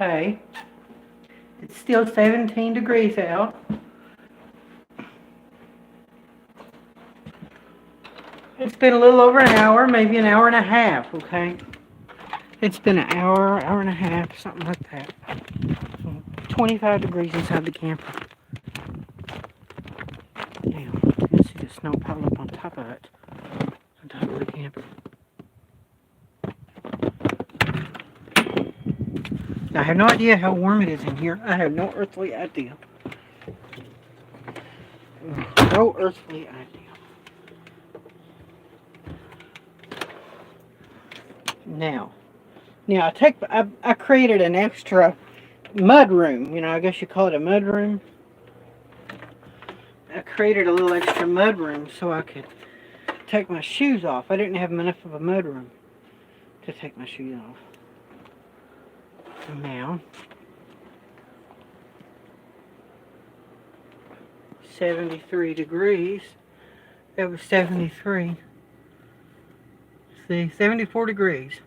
okay. It's still 17 degrees out. It's been a little over an hour, maybe an hour and a half, okay? It's been an hour, hour and a half, something like that. 25 degrees inside the camper. Now, you can see the snow pile up on top of it, on top of the camper. I have no idea how warm it is in here. I have no earthly idea. No earthly idea. Now, I created an extra mud room. I guess you call it a mud room. I created a little extra mud room so I could take my shoes off. I didn't have enough of a mud room to take my shoes off. Now, 73 degrees. It was 73. See, 74 degrees.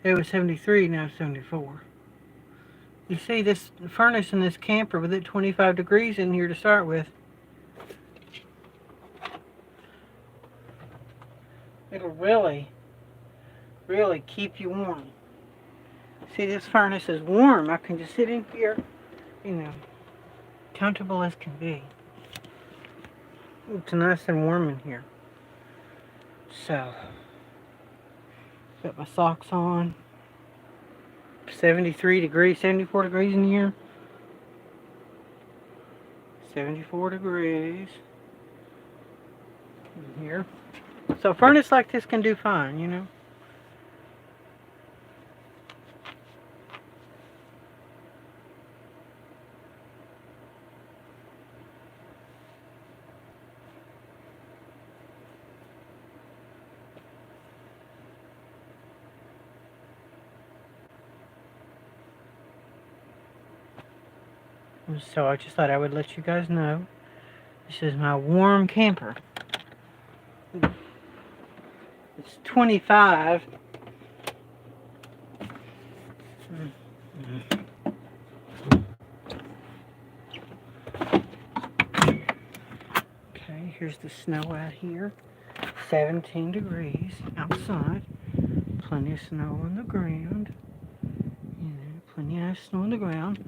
It was 73, now it's 74. You see this furnace in this camper with it 25 degrees in here to start with. It'll really keep you warm. See, this furnace is warm. I can just sit in here, comfortable as can be. It's nice and warm in here. So, got my socks on. 73 degrees, 74 degrees in here. 74 degrees in here. So a furnace like this can do fine, So I just thought I would let you guys know. This is my warm camper. It's 25. Okay, here's the snow out here. 17 degrees outside. Plenty of snow on the ground. Plenty of snow on the ground.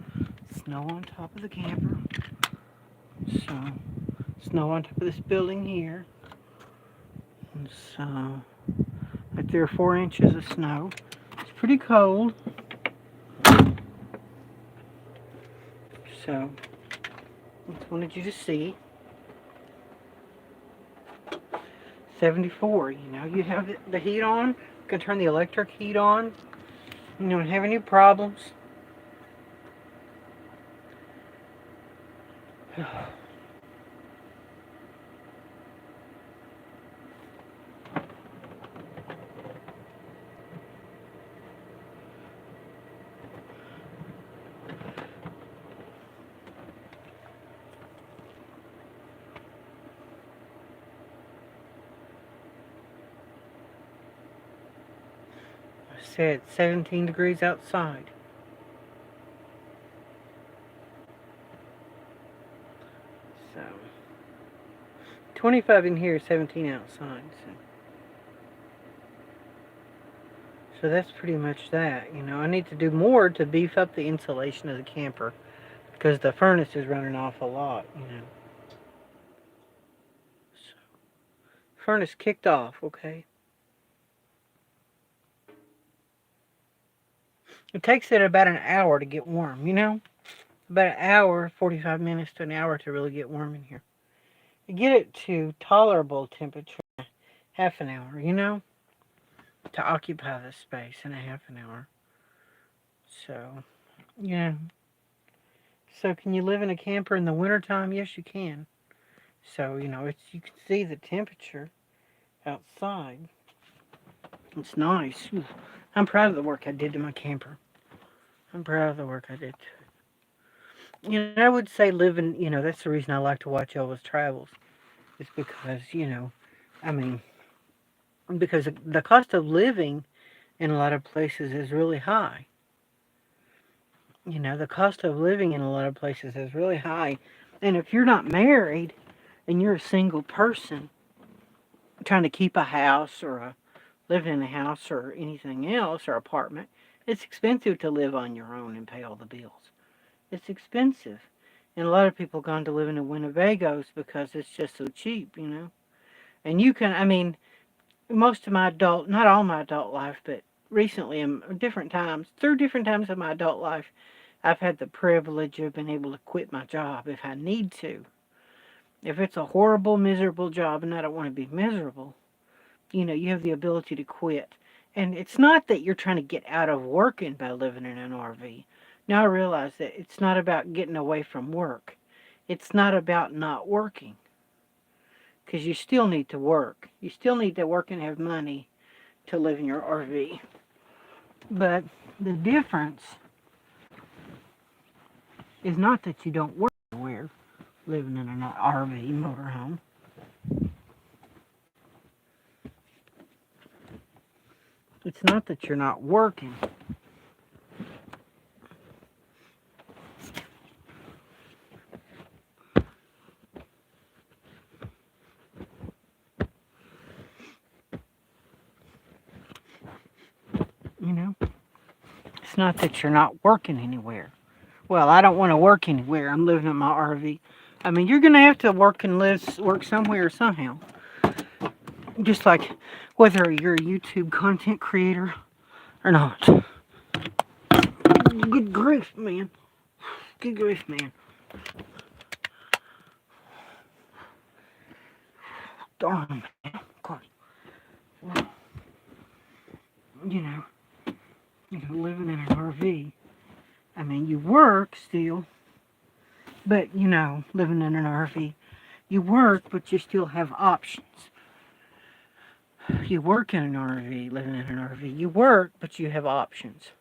Snow on top of the camper. So, snow on top of this building here. And so, like there are 4 inches of snow. It's pretty cold. So, I just wanted you to see. 74, you have the heat on. You can turn the electric heat on. You don't have any problems. I said 17 degrees outside. So 25 in here, 17 outside. So that's pretty much that. I need to do more to beef up the insulation of the camper because the furnace is running off a lot. So, furnace kicked off, okay? It takes it about an hour to get warm, About an hour, 45 minutes to an hour to really get warm in here. You get it to tolerable temperature, half an hour, to occupy the space in a half an hour. So, yeah. So can you live in a camper in the wintertime? Yes, you can. So, you can see the temperature outside. It's nice. I'm proud of the work I did to my camper. I'm proud of the work I did to it. I would say living, that's the reason I like to watch Elvis Travels. It's because, because the cost of living in a lot of places is really high. You know, the cost of living in a lot of places is really high. And if you're not married and you're a single person trying to keep a house or living in a house or anything else or apartment, it's expensive to live on your own and pay all the bills. It's expensive. And a lot of people gone to living in Winnebagos because it's just so cheap, you know. And you can, I mean, most of my adult, not all my adult life, but recently in different times, through different times of my adult life, I've had the privilege of being able to quit my job if I need to. If it's a horrible, miserable job and I don't want to be miserable, you know, you have the ability to quit. And it's not that you're trying to get out of working by living in an RV. Now I realize that it's not about getting away from work. It's not about not working. Because you still need to work. You still need to work and have money to live in your RV. But the difference is not that you don't work anywhere living in an RV motorhome. It's not that you're not working. You know? It's not that you're not working anywhere. Well, I don't want to work anywhere. I'm living in my RV. I mean, you're going to have to work and work somewhere somehow. Just like whether you're a YouTube content creator or not. Good grief, man. Good grief, man. Darn, man. Of course. Well, you know, living in an RV. I mean, you work still, but, you know, living in an RV, you work, but you still have options. You work in an RV, living in an RV. You work, but you have options.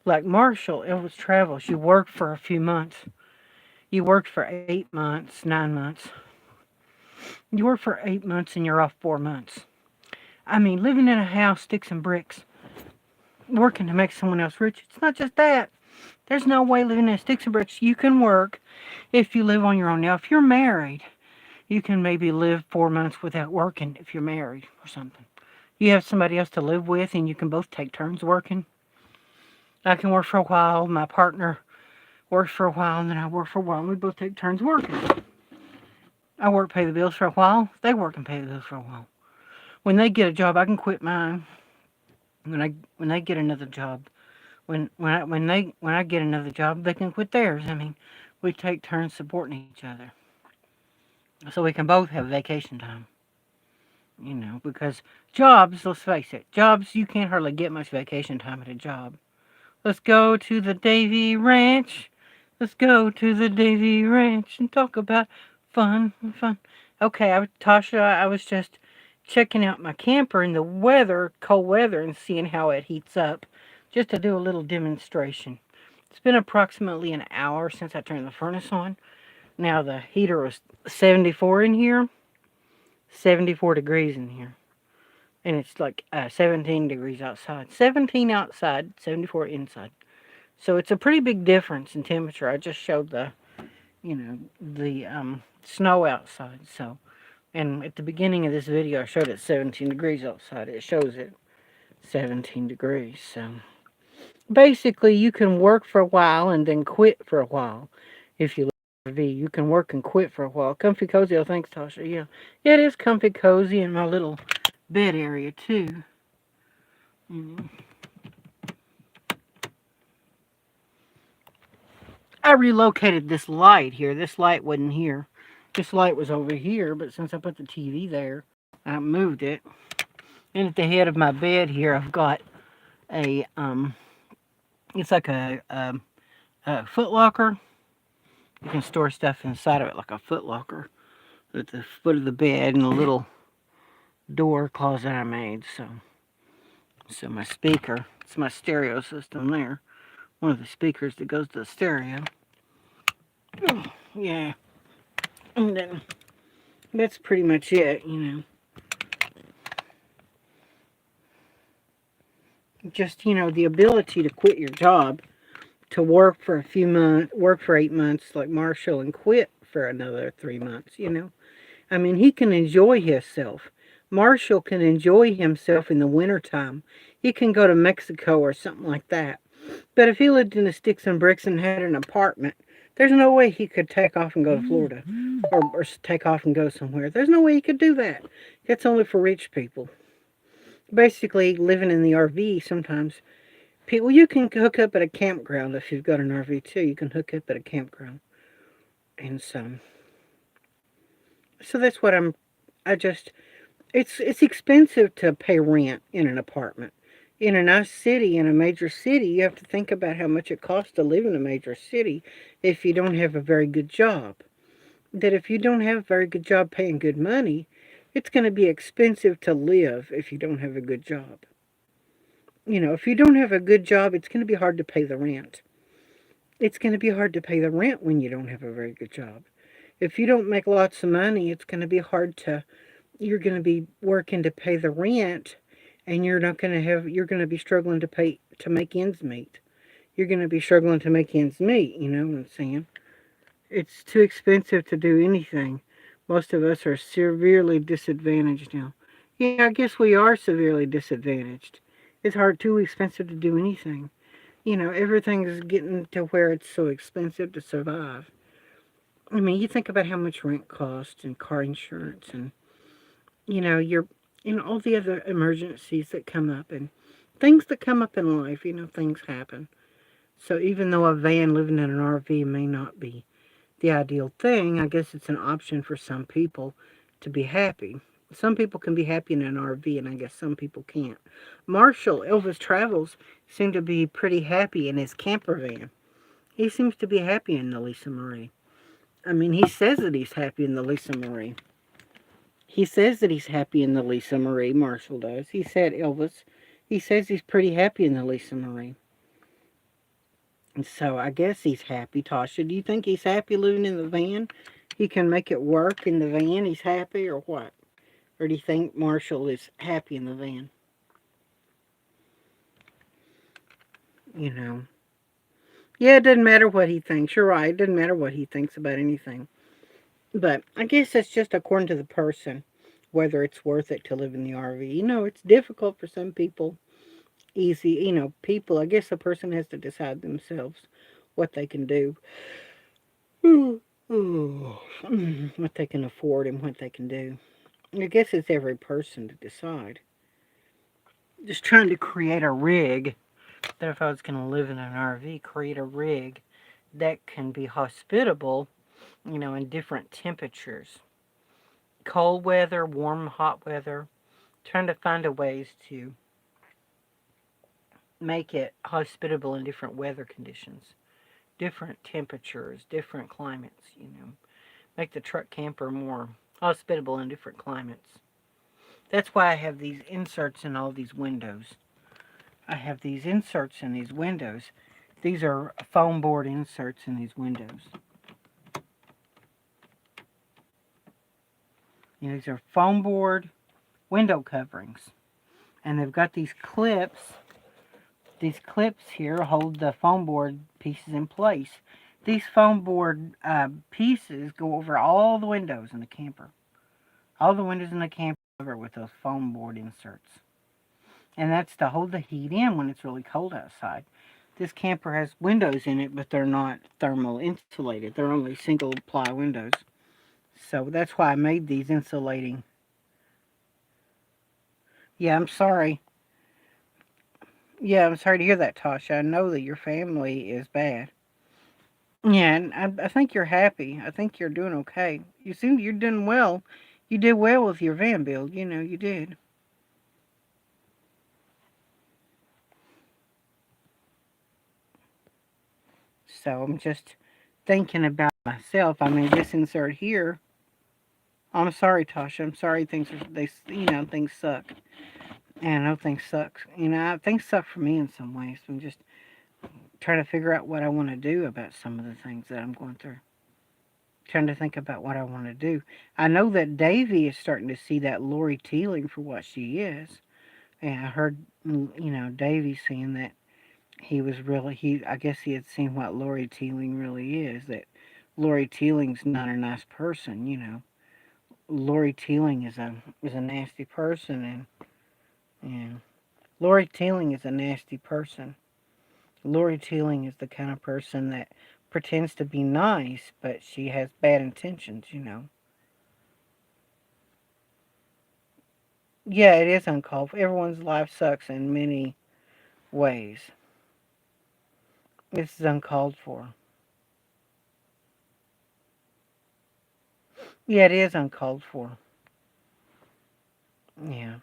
Like Marshall, Elvis Travels, you work for a few months. You work for 8 months, 9 months. You work for 8 months and you're off 4 months. I mean, living in a house, sticks and bricks, working to make someone else rich. It's not just that. There's no way living in sticks and bricks. You can work if you live on your own. Now, if you're married, you can maybe live 4 months without working if you're married or something. You have somebody else to live with and you can both take turns working. I can work for a while. My partner works for a while and then I work for a while and we both take turns working. I work, pay the bills for a while. They work and pay the bills for a while. When they get a job, I can quit mine. When they get another job, when I get another job, they can quit theirs. I mean, we take turns supporting each other, so we can both have vacation time. You know, because jobs, let's face it, jobs you can't hardly get much vacation time at a job. Let's go to the Davy Ranch. Let's go to the Davy Ranch and talk about fun. Okay, Tasha, I was just checking out my camper in the weather, cold weather, and seeing how it heats up, just to do a little demonstration. It's been approximately an hour since I turned the furnace on. Now the heater was 74 in here, 74 degrees in here. And it's like 17 degrees outside. 17 outside, 74 inside. So it's a pretty big difference in temperature. I just showed the snow outside. So, and at the beginning of this video, I showed it 17 degrees outside. It shows it 17 degrees. So, basically, you can work for a while and then quit for a while. If you live in RV, you can work and quit for a while. Comfy cozy. Oh, thanks, Tasha. Yeah, it is comfy cozy in my little bed area too. I relocated this light here. This light wasn't here. This light was over here, but since I put the TV there, I moved it. And at the head of my bed here, I've got a it's like a foot locker. You can store stuff inside of it like a foot locker at the foot of the bed, and a little door closet I made. So my speaker, it's my stereo system there. One of the speakers that goes to the stereo. Oh, yeah. And then that's pretty much it, you know. Just, you know, the ability to quit your job to work for a few months, work for 8 months like Marshall and quit for another 3 months, I mean, he can enjoy himself. Marshall can enjoy himself in the wintertime. He can go to Mexico or something like that. But if he lived in the sticks and bricks and had an apartment, there's no way he could take off and go to Florida or take off and go somewhere. There's no way he could do that. That's only for rich people. Basically, living in the RV sometimes. People, you can hook up at a campground if you've got an RV too. You can hook up at a campground. And so that's what I just, it's expensive to pay rent in an apartment. In a nice city, in a major city, you have to think about how much it costs to live in a major city if you don't have a very good job. That if you don't have a very good job paying good money, it's going to be expensive to live if you don't have a good job. If you don't have a good job, it's going to be hard to pay the rent. It's going to be hard to pay the rent when you don't have a very good job. If you don't make lots of money, it's going to be hard to, you're going to be working to pay the rent, and you're going to be struggling to make ends meet. You're going to be struggling to make ends meet, you know what I'm saying? It's too expensive to do anything. Most of us are severely disadvantaged now. Yeah, I guess we are severely disadvantaged. It's too expensive to do anything. Everything's getting to where it's so expensive to survive. I mean, you think about how much rent costs and car insurance and, your, all the other emergencies that come up and things that come up in life, things happen. So even though a van living in an RV may not be the ideal thing, I guess it's an option for some people to be happy. Some people can be happy in an RV, and I guess some people can't. Marshall, Elvis Travels, seemed to be pretty happy in his camper van. He seems to be happy in the Lisa Marie. I mean, he says that he's happy in the Lisa Marie. He says that he's happy in the Lisa Marie, Marshall does. He said, Elvis, he says he's pretty happy in the Lisa Marie. And so I guess he's happy. Tasha, do you think he's happy living in the van? He can make it work in the van? He's happy or what? Or do you think Marshall is happy in the van? Yeah, it doesn't matter what he thinks. You're right. It doesn't matter what he thinks about anything. But I guess that's just according to the person, whether it's worth it to live in the RV. It's difficult for some people. Easy, people, I guess a person has to decide themselves what they can do. What they can afford and what they can do. I guess it's every person to decide. Just trying to create a rig that if I was going to live in an RV, create a rig that can be hospitable, in different temperatures. Cold weather, warm, hot weather. Trying to find a ways to make it hospitable in different weather conditions, different temperatures, different climates, Make the truck camper more hospitable in different climates. That's why I have these inserts in all these windows. I have these inserts in these windows. These are foam board inserts in these windows. These are foam board window coverings. And they've got these clips. These clips here hold the foam board pieces in place. These foam board pieces go over all the windows in the camper. All the windows in the camper covered with those foam board inserts. And that's to hold the heat in when it's really cold outside. This camper has windows in it, but they're not thermal insulated. They're only single ply windows. So that's why I made these insulating. Yeah, I'm sorry. Yeah, I'm sorry to hear that, Tasha. I know that your family is bad. Yeah, and I think you're happy. I think you're doing okay. You seem you're doing well. You did well with your van build. You did. So I'm just thinking about myself. I mean, this insert here. I'm sorry, Tasha. I'm sorry things suck. And I know things suck. Things suck for me in some ways. I'm just trying to figure out what I want to do about some of the things that I'm going through. Trying to think about what I want to do. I know that Davy is starting to see that Lori Teeling for what she is. And I heard, Davy saying that he was really, I guess he had seen what Lori Teeling really is, that Lori Teeling's not a nice person, you know. Lori Teeling is a nasty person, and Lori Teeling is a nasty person. Lori Teeling is the kind of person that pretends to be nice, but she has bad intentions, you know. Yeah, it is uncalled for. Everyone's life sucks in many ways. This is uncalled for. Yeah, it is uncalled for. Yeah.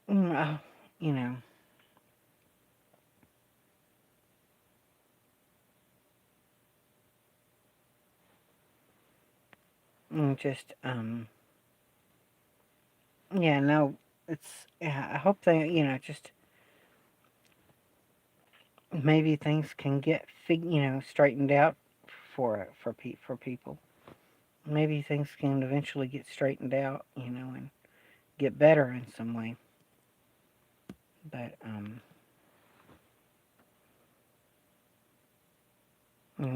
You know, just, yeah, no, yeah, I hope they, just maybe things can get, straightened out for people. Maybe things can eventually get straightened out, and get better in some way. But, I'm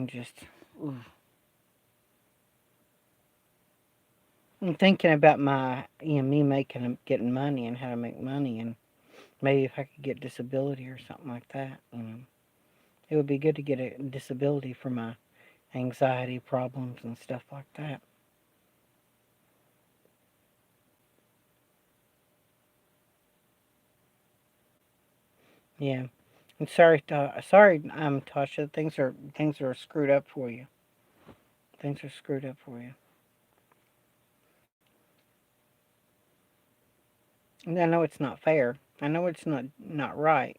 just, I'm thinking about me getting money and how to make money, and maybe if I could get disability or something like that, it would be good to get a disability for my anxiety problems and stuff like that. Yeah. I'm sorry, Tasha. Things are screwed up for you. Things are screwed up for you. And I know it's not fair. I know it's not right.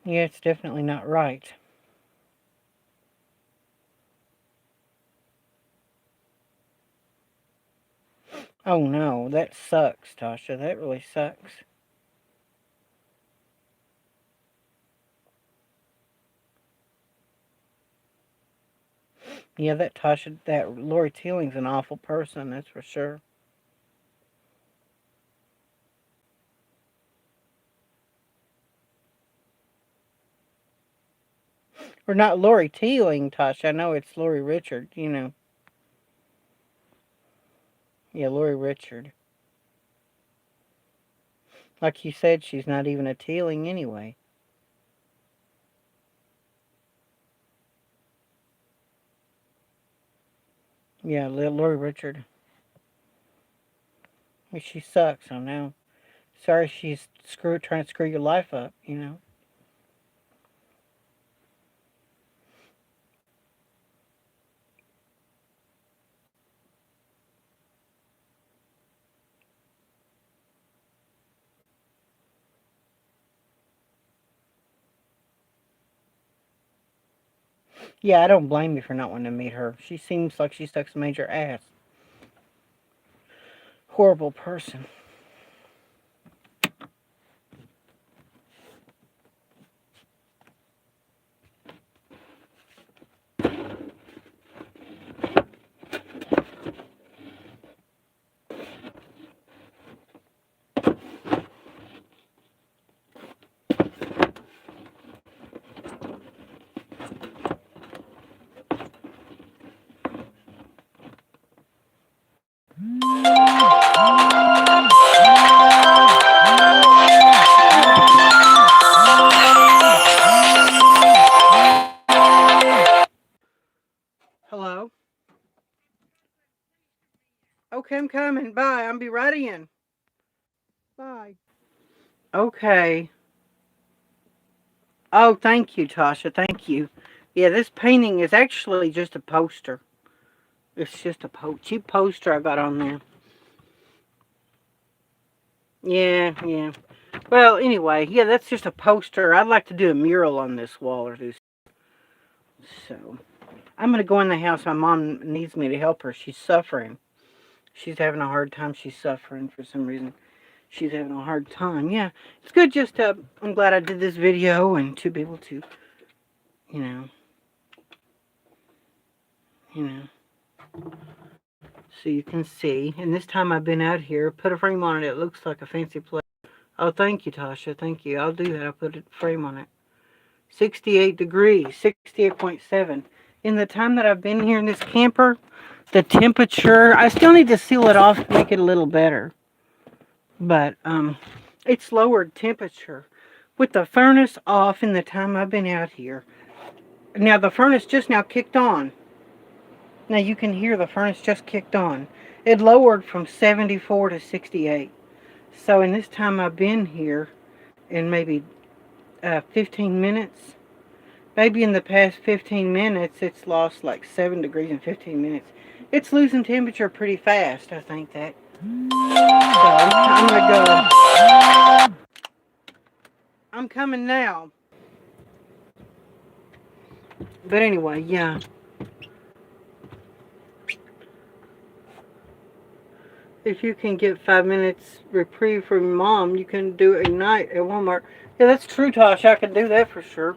Yeah, it's definitely not right. Oh no, that sucks, Tasha. That really sucks. Yeah, that Lori Teeling's an awful person. That's for sure. Or not Lori Teeling, Tasha. I know it's Lori Richard. Yeah, Lori Richard. Like you said, she's not even a Teeling anyway. Yeah, Lori Richard. I mean, she sucks. I know. Sorry, she's trying to screw your life up. Yeah, I don't blame you for not wanting to meet her. She seems like she sucks major ass. Horrible person. Hello? Okay, I'm coming. Bye. I'll be right in. Bye. Okay. Oh, thank you, Tasha. Thank you. Yeah, this painting is actually just a poster. It's just a cheap poster I got on there. Yeah, yeah. Well, anyway, yeah, that's just a poster. I'd like to do a mural on this wall or do so. I'm gonna go in the house. My mom needs me to help her. She's suffering. She's having a hard time. She's suffering for some reason. She's having a hard time. Yeah, it's good. I'm glad I did this video and to be able to you know, you know. So you can see. And this time I've been out here, put a frame on it. It looks like a fancy place. Oh, thank you, Tasha. Thank you. I'll do that. I'll put a frame on it. 68 degrees, 68.7. In the time that I've been here in this camper, the temperature, I still need to seal it off to make it a little better. But it's lowered temperature. With the furnace off in the time I've been out here. Now the furnace just now kicked on. Now you can hear the furnace just kicked on. It lowered from 74 to 68. So in this time I've been here, in maybe 15 minutes, maybe in the past 15 minutes, it's lost like 7 degrees in 15 minutes. It's losing temperature pretty fast, I think that. So I'm going to go. I'm coming now. But anyway, yeah. If you can get 5 minutes reprieve from your mom, you can do a night at Walmart. Yeah, that's true, Tosh. I can do that for sure.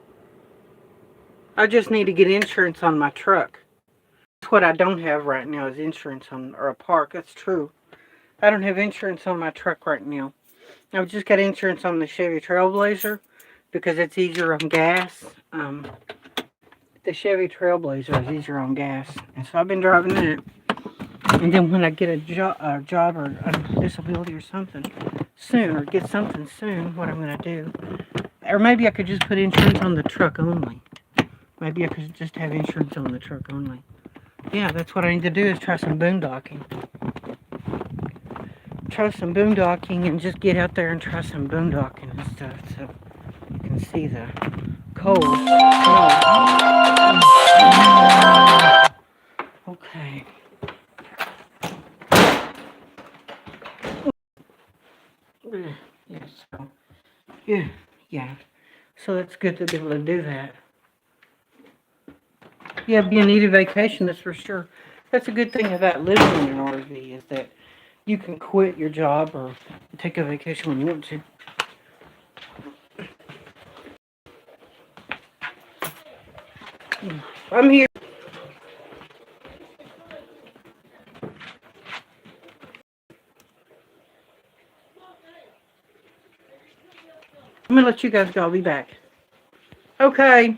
I just need to get insurance on my truck. That's what I don't have right now is insurance on, or a park. That's true. I don't have insurance on my truck right now. I've just got insurance on the Chevy Trailblazer because it's easier on gas. The Chevy Trailblazer is easier on gas. And so I've been driving that. And then when I get a job or a disability or something soon, or get something soon, what I'm going to do. Or maybe I could just put insurance on the truck only. Maybe I could just have insurance on the truck only. Yeah, that's what I need to do is try some boondocking. Try some boondocking and just get out there and try some boondocking and stuff so you can see the cold snow. Okay. Yeah, so, yeah. So that's good to be able to do that. Yeah, be a needed vacation, that's for sure. That's a good thing about living in an RV is that you can quit your job or take a vacation when you want to. I'm here. I'm going to let you guys go. I'll be back. Okay.